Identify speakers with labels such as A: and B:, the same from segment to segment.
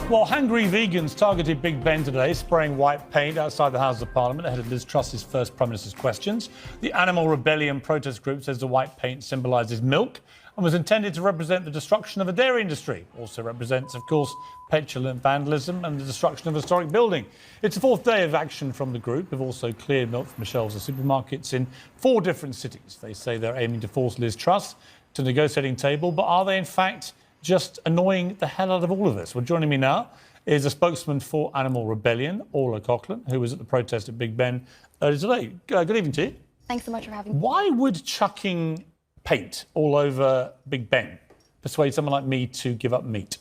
A: Well, hungry vegans targeted Big Ben today, spraying white paint outside the House of Parliament ahead of Liz Truss's first Prime Minister's questions. The Animal Rebellion protest group says the white paint symbolises milk and was intended to represent the destruction of the dairy industry. Also represents, of course, petulant vandalism and the destruction of a historic building. It's the fourth day of action from the group, who've also cleared milk from the shelves of supermarkets in 4 different cities. They say they're aiming to force Liz Truss to the negotiating table, but are they in fact just annoying the hell out of all of us? Well, joining me now is a spokesman for Animal Rebellion, Orla Coughlin, who was at the protest at Big Ben earlier today. Good evening to you.
B: Thanks so much for having me.
A: Why would chucking paint all over Big Ben persuade someone like me to give up meat?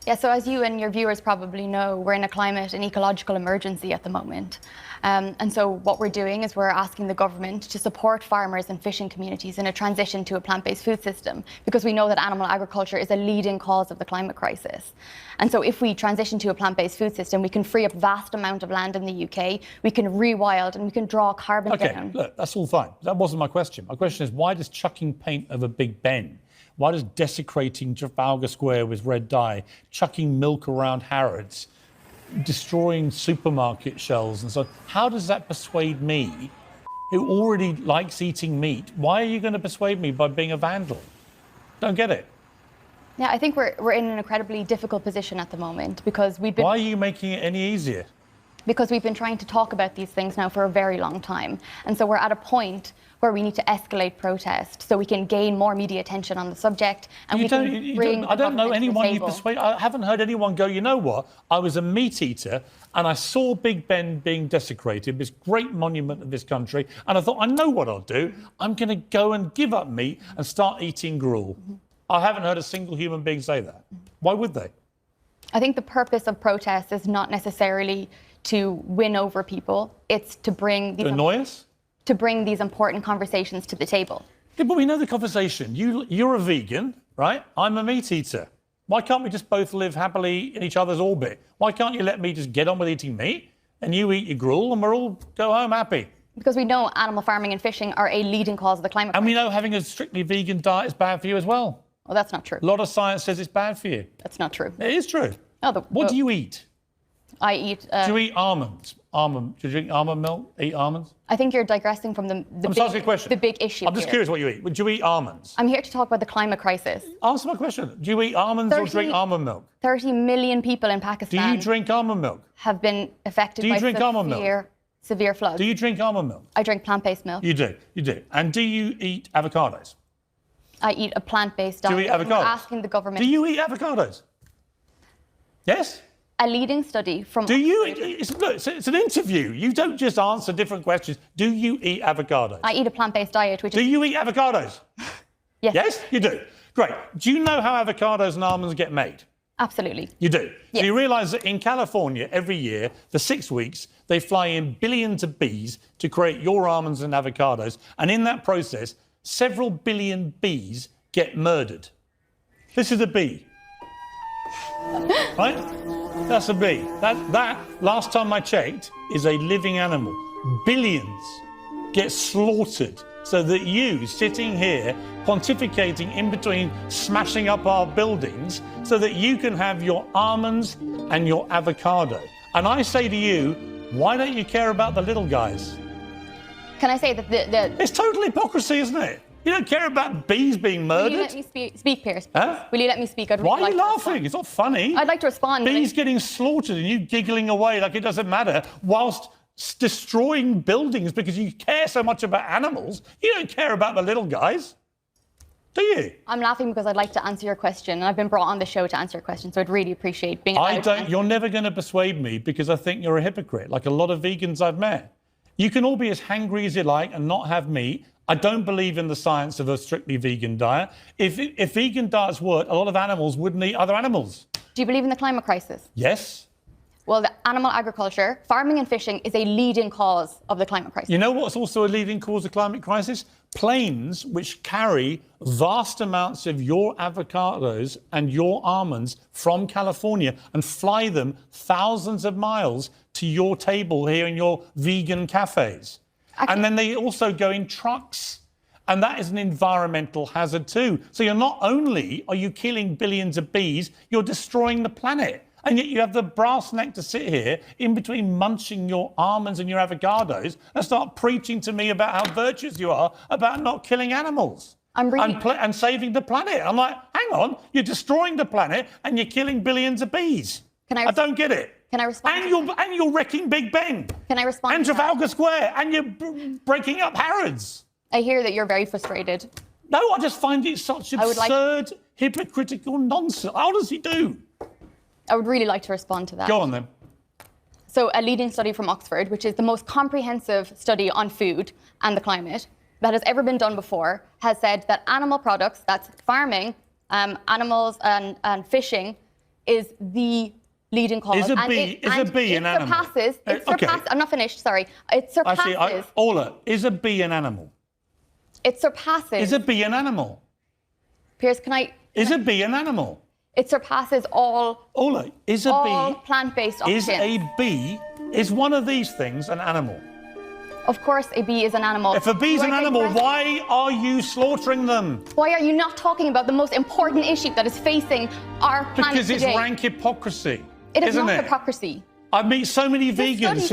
B: Yeah, so as you and your viewers probably know, we're in a climate and ecological emergency at the moment. And so what we're doing is we're asking the government to support farmers and fishing communities in a transition to a plant-based food system, because we know that animal agriculture is a leading cause of the climate crisis. And so if we transition to a plant-based food system, we can free up vast amount of land in the UK, we can rewild and we can draw carbon down.
A: OK, look, that's all fine. That wasn't my question. My question is, why does chucking paint over Big Ben, why does desecrating Trafalgar Square with red dye, chucking milk around Harrods, destroying supermarket shelves and so on, how does that persuade me, who already likes eating meat? Why are you going to persuade me by being a vandal? Don't get it.
B: Yeah, I think we're in an incredibly difficult position at the moment, because we've been...
A: Why are you making it any easier?
B: Because we've been trying to talk about these things now for a very long time. And so we're at a point where we need to escalate protest so we can gain more media attention on the subject. And
A: I don't know anyone you persuade. I haven't heard anyone go, you know what, I was a meat eater and I saw Big Ben being desecrated, this great monument of this country, and I thought, I know what I'll do. I'm going to go and give up meat and start eating gruel. I haven't heard a single human being say that. Why would they?
B: I think the purpose of protest is not necessarily to win over people. It's to bring these...
A: To annoy us?
B: To bring these important conversations to the table.
A: Yeah, but we know the conversation. You're a vegan, right? I'm a meat eater. Why can't we just both live happily in each other's orbit? Why can't you let me just get on with eating meat and you eat your gruel and we'll all go home happy?
B: Because we know animal farming and fishing are a leading cause of the climate crisis.
A: And we know having a strictly vegan diet is bad for you as well.
B: Well, that's not true.
A: A lot of science says it's bad for you.
B: That's not true.
A: It is true.
B: Oh,
A: what do you eat?
B: I eat...
A: do you eat almonds? Do you drink almond milk? Eat almonds?
B: I think you're digressing from the big issue.
A: I'm just curious what you eat. Do you eat almonds?
B: I'm here to talk about the climate crisis.
A: Answer my question. Do you eat almonds or drink almond milk?
B: 30 million people in Pakistan...
A: Do you drink almond milk?
B: ...have been affected by severe floods.
A: Do you drink almond milk?
B: I drink plant-based milk.
A: You do? You do. And do you eat avocados?
B: I eat a plant-based diet.
A: Do you eat avocados?
B: We're asking the government...
A: Do you eat avocados? Yes?
B: A leading study from...
A: Do you... It's an interview. You don't just answer different questions. Do you eat avocados?
B: I eat a plant-based diet, which is...
A: Do you eat avocados?
B: Yes.
A: Yes? You do? Great. Do you know how avocados and almonds get made?
B: Absolutely.
A: You do?
B: Yes.
A: So you realise that in California, every year, for 6 weeks, they fly in billions of bees to create your almonds and avocados, and in that process, several billion bees get murdered. This is a bee. Right? That's a bee. That, last time I checked, is a living animal. Billions get slaughtered so that you, sitting here, pontificating in between smashing up our buildings, so that you can have your almonds and your avocado. And I say to you, why don't you care about the little guys?
B: Can I say that
A: It's total hypocrisy, isn't it? You don't care about bees being murdered?
B: Will you let me speak, Piers?
A: Huh?
B: Will you let me speak?
A: Why are you laughing? It's not funny.
B: I'd like to respond.
A: Bees getting slaughtered and you giggling away like it doesn't matter, whilst destroying buildings because you care so much about animals. You don't care about the little guys, do you?
B: I'm laughing because I'd like to answer your question, and I've been brought on the show to answer your question, so I'd really appreciate being allowed
A: You're never going to persuade me, because I think you're a hypocrite, like a lot of vegans I've met. You can all be as hangry as you like and not have meat. I don't believe in the science of a strictly vegan diet. If vegan diets worked, a lot of animals wouldn't eat other animals.
B: Do you believe in the climate crisis?
A: Yes.
B: Well, the animal agriculture, farming and fishing is a leading cause of the climate crisis.
A: You know what's also a leading cause of climate crisis? Planes which carry vast amounts of your avocados and your almonds from California and fly them thousands of miles to your table here in your vegan cafes. And then they also go in trucks. And that is an environmental hazard too. So you're not only are you killing billions of bees, you're destroying the planet. And yet you have the brass neck to sit here in between munching your almonds and your avocados and start preaching to me about how virtuous you are about not killing animals and saving the planet. I'm like, hang on, you're destroying the planet and you're killing billions of bees. I don't get it.
B: Can I respond?
A: And you're wrecking Big Ben.
B: Can I respond?
A: And Trafalgar Square, and you're breaking up Harrods.
B: I hear that you're very frustrated.
A: No, I just find it such absurd, hypocritical nonsense. I honestly do.
B: I would really like to respond to that.
A: Go on then.
B: So a leading study from Oxford, which is the most comprehensive study on food and the climate that has ever been done before, has said that animal products, that's farming, animals and fishing, is the leading cause.
A: Is a bee an animal?
B: I'm not finished, sorry. It surpasses...
A: Ola, is a bee an animal?
B: It surpasses...
A: Is a bee an animal?
B: Piers,
A: Is a bee an animal?
B: It surpasses all...
A: Ola, is a
B: all
A: bee...
B: plant-based options.
A: Is one of these things an animal?
B: Of course a bee is an animal.
A: If a bee is an animal, why are you slaughtering them?
B: Why are you not talking about the most important issue that is facing our planet
A: Because
B: today?
A: it's rank hypocrisy.
B: It is not hypocrisy.
A: I meet so many vegans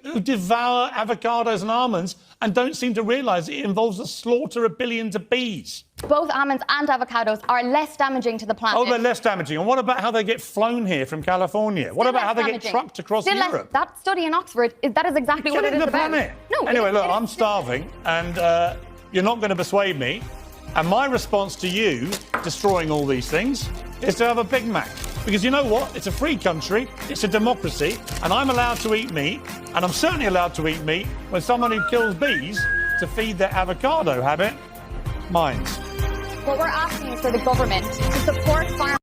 A: who devour avocados and almonds and don't seem to realise it involves the slaughter of billions of bees.
B: Both almonds and avocados are less damaging to the planet.
A: Oh, they're less damaging. And what about how they get flown here from California? What about how they get trucked across Europe?
B: That study in Oxford, that is exactly what it is about.
A: No, anyway, look, I'm starving and you're not going to persuade me. And my response to you destroying all these things is to have a Big Mac. Because you know what? It's a free country, it's a democracy, and I'm allowed to eat meat, and I'm certainly allowed to eat meat when someone who kills bees to feed their avocado habit minds.
B: What we're asking is for the government to support farmers